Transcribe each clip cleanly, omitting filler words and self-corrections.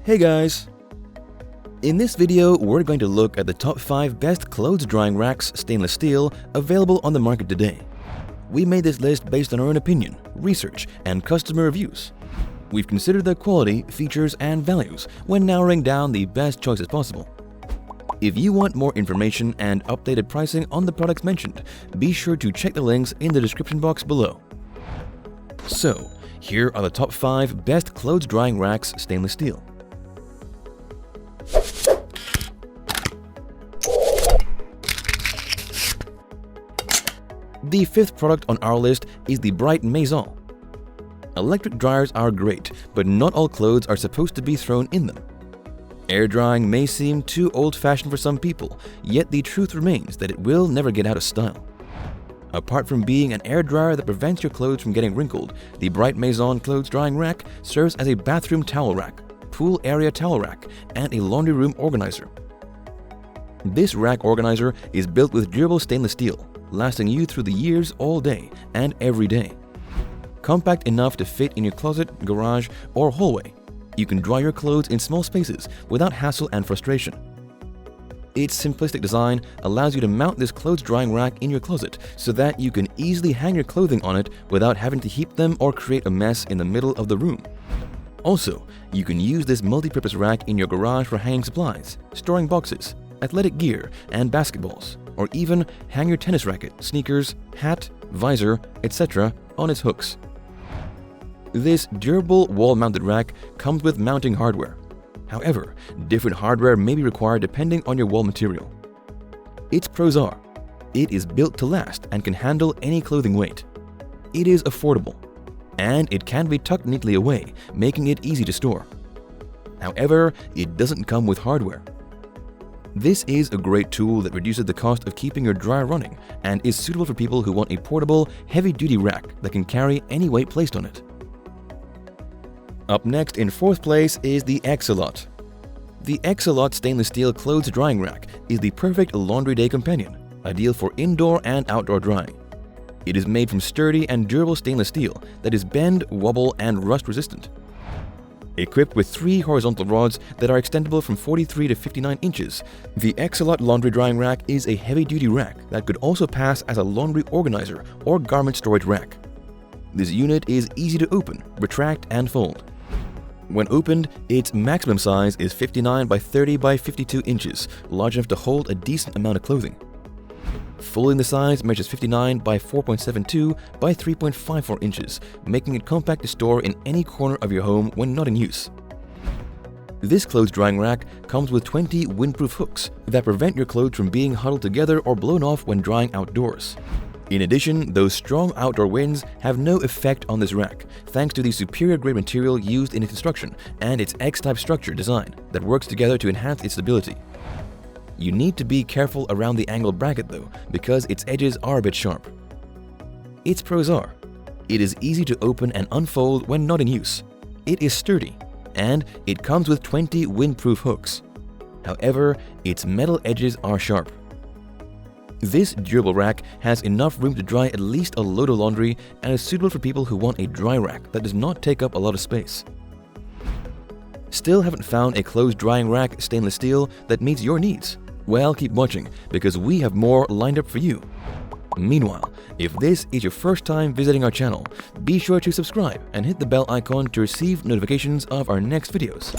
Hey guys! In this video, we're going to look at the top 5 best clothes drying racks stainless steel available on the market today. We made this list based on our own opinion, research, and customer reviews. We've considered their quality, features, and values when narrowing down the best choices possible. If you want more information and updated pricing on the products mentioned, be sure to check the links in the description box below. So, here are the top 5 best clothes drying racks stainless steel. The 5th product on our list is the Brightmaison. Electric dryers are great, but not all clothes are supposed to be thrown in them. Air drying may seem too old-fashioned for some people, yet the truth remains that it will never get out of style. Apart from being an air dryer that prevents your clothes from getting wrinkled, the Brightmaison clothes drying rack serves as a bathroom towel rack, pool area towel rack, and a laundry room organizer. This rack organizer is built with durable stainless steel, lasting you through the years all day and every day. Compact enough to fit in your closet, garage, or hallway, you can dry your clothes in small spaces without hassle and frustration. Its simplistic design allows you to mount this clothes drying rack in your closet so that you can easily hang your clothing on it without having to heap them or create a mess in the middle of the room. Also, you can use this multi-purpose rack in your garage for hanging supplies, storing boxes, athletic gear, and basketballs, or even hang your tennis racket, sneakers, hat, visor, etc. on its hooks. This durable wall-mounted rack comes with mounting hardware. However, different hardware may be required depending on your wall material. Its pros are: it is built to last and can handle any clothing weight. It is affordable, and it can be tucked neatly away, making it easy to store. However, it doesn't come with hardware. This is a great tool that reduces the cost of keeping your dryer running and is suitable for people who want a portable, heavy-duty rack that can carry any weight placed on it. Up next in 4th place is the Exilot. The Exilot stainless steel clothes drying rack is the perfect laundry day companion, ideal for indoor and outdoor drying. It is made from sturdy and durable stainless steel that is bend, wobble, and rust resistant. Equipped with 3 horizontal rods that are extendable from 43 to 59 inches, the Exilot laundry drying rack is a heavy-duty rack that could also pass as a laundry organizer or garment storage rack. This unit is easy to open, retract, and fold. When opened, its maximum size is 59 by 30 by 52 inches, large enough to hold a decent amount of clothing. Folding the size measures 59 by 4.72 by 3.54 inches, making it compact to store in any corner of your home when not in use. This clothes drying rack comes with 20 windproof hooks that prevent your clothes from being huddled together or blown off when drying outdoors. In addition, those strong outdoor winds have no effect on this rack, thanks to the superior grade material used in its construction and its X-type structure design that works together to enhance its stability. You need to be careful around the angled bracket though, because its edges are a bit sharp. Its pros are: it is easy to open and unfold when not in use, it is sturdy, and it comes with 20 windproof hooks. However, its metal edges are sharp. This durable rack has enough room to dry at least a load of laundry and is suitable for people who want a dry rack that does not take up a lot of space. Still haven't found a clothes drying rack stainless steel that meets your needs? Well, keep watching, because we have more lined up for you. Meanwhile, if this is your first time visiting our channel, be sure to subscribe and hit the bell icon to receive notifications of our next videos.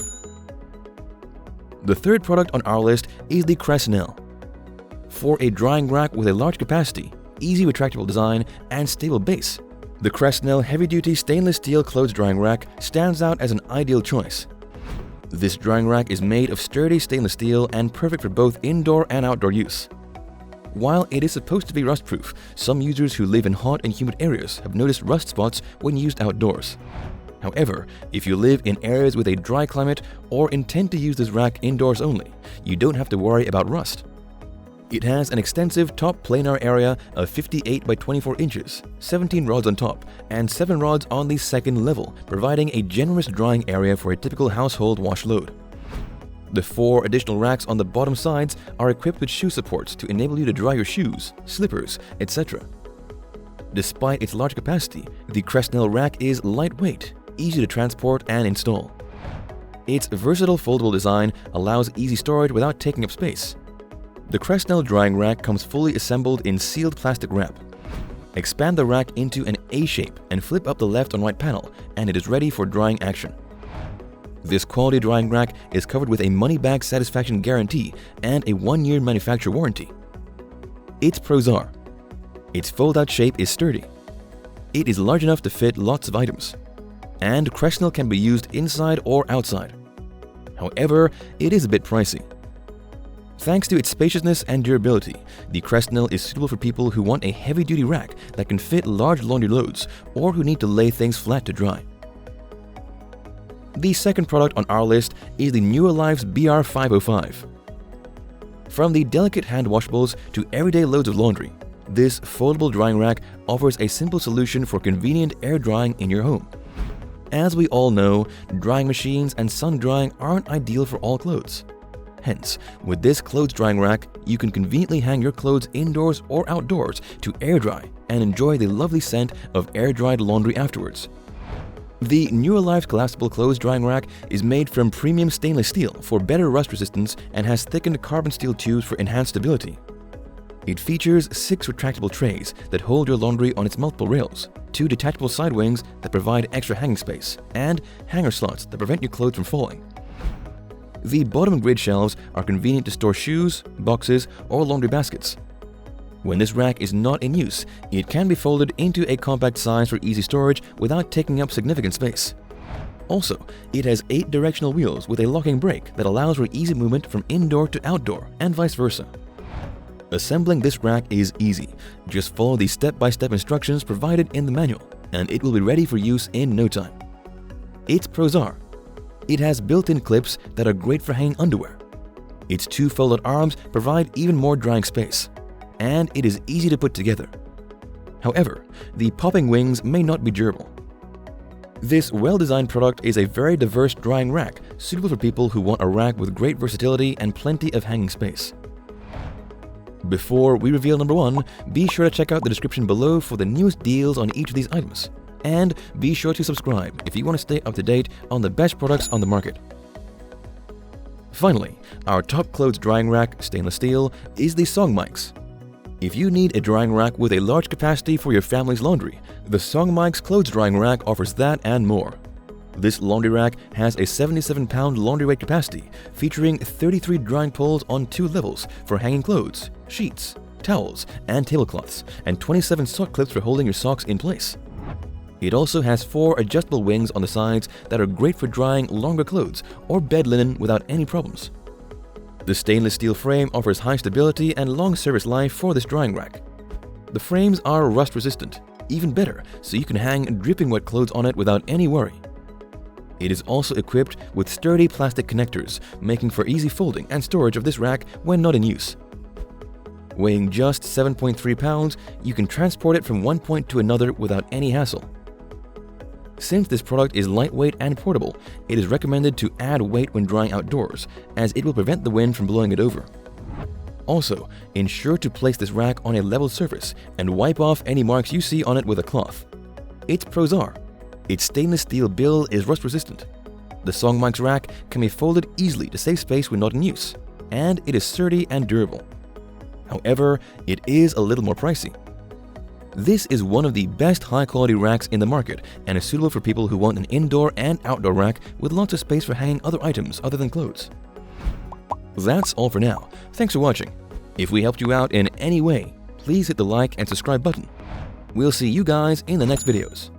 The 3rd product on our list is the Cresnel. For a drying rack with a large capacity, easy retractable design, and stable base, the Cresnel heavy-duty stainless steel clothes drying rack stands out as an ideal choice. This drying rack is made of sturdy stainless steel and perfect for both indoor and outdoor use. While it is supposed to be rust-proof, some users who live in hot and humid areas have noticed rust spots when used outdoors. However, if you live in areas with a dry climate or intend to use this rack indoors only, you don't have to worry about rust. It has an extensive top planar area of 58 by 24 inches, 17 rods on top, and 7 rods on the 2nd level, providing a generous drying area for a typical household wash load. The 4 additional racks on the bottom sides are equipped with shoe supports to enable you to dry your shoes, slippers, etc. Despite its large capacity, the Cresnel rack is lightweight, easy to transport and install. Its versatile foldable design allows easy storage without taking up space. The Cresnel drying rack comes fully assembled in sealed plastic wrap. Expand the rack into an A shape and flip up the left and right panel, and it is ready for drying action. This quality drying rack is covered with a money-back satisfaction guarantee and a 1-year manufacturer warranty. Its pros are: its fold-out shape is sturdy, it is large enough to fit lots of items, and Cresnel can be used inside or outside. However, it is a bit pricey. Thanks to its spaciousness and durability, the Cresnel is suitable for people who want a heavy-duty rack that can fit large laundry loads or who need to lay things flat to dry. The second product on our list is the Newerlives BR505. From the delicate hand washables to everyday loads of laundry, this foldable drying rack offers a simple solution for convenient air drying in your home. As we all know, drying machines and sun drying aren't ideal for all clothes. Hence, with this clothes drying rack, you can conveniently hang your clothes indoors or outdoors to air dry and enjoy the lovely scent of air-dried laundry afterwards. The Newerlives collapsible clothes drying rack is made from premium stainless steel for better rust resistance and has thickened carbon steel tubes for enhanced stability. It features 6 retractable trays that hold your laundry on its multiple rails, 2 detachable side wings that provide extra hanging space, and hanger slots that prevent your clothes from falling. The bottom grid shelves are convenient to store shoes, boxes, or laundry baskets. When this rack is not in use, it can be folded into a compact size for easy storage without taking up significant space. Also, it has 8 directional wheels with a locking brake that allows for easy movement from indoor to outdoor and vice versa. Assembling this rack is easy. Just follow the step-by-step instructions provided in the manual, and it will be ready for use in no time. Its pros are: it has built-in clips that are great for hanging underwear. Its 2 folded arms provide even more drying space, and it is easy to put together. However, the popping wings may not be durable. This well-designed product is a very diverse drying rack, suitable for people who want a rack with great versatility and plenty of hanging space. Before we reveal number 1, be sure to check out the description below for the newest deals on each of these items. And be sure to subscribe if you want to stay up to date on the best products on the market. Finally, our top clothes drying rack, stainless steel, is the Songmics. If you need a drying rack with a large capacity for your family's laundry, the Songmics clothes drying rack offers that and more. This laundry rack has a 77-pound laundry weight capacity, featuring 33 drying poles on 2 levels for hanging clothes, sheets, towels, and tablecloths, and 27 sock clips for holding your socks in place. It also has 4 adjustable wings on the sides that are great for drying longer clothes or bed linen without any problems. The stainless steel frame offers high stability and long service life for this drying rack. The frames are rust resistant, even better, so you can hang dripping wet clothes on it without any worry. It is also equipped with sturdy plastic connectors, making for easy folding and storage of this rack when not in use. Weighing just 7.3 pounds, you can transport it from one point to another without any hassle. Since this product is lightweight and portable, it is recommended to add weight when drying outdoors, as it will prevent the wind from blowing it over. Also, ensure to place this rack on a level surface and wipe off any marks you see on it with a cloth. Its pros are: its stainless steel build is rust resistant. The Songmics rack can be folded easily to save space when not in use, and it is sturdy and durable. However, it is a little more pricey. This is one of the best high-quality racks in the market and is suitable for people who want an indoor and outdoor rack with lots of space for hanging other items other than clothes. That's all for now. Thanks for watching. If we helped you out in any way, please hit the like and subscribe button. We'll see you guys in the next videos.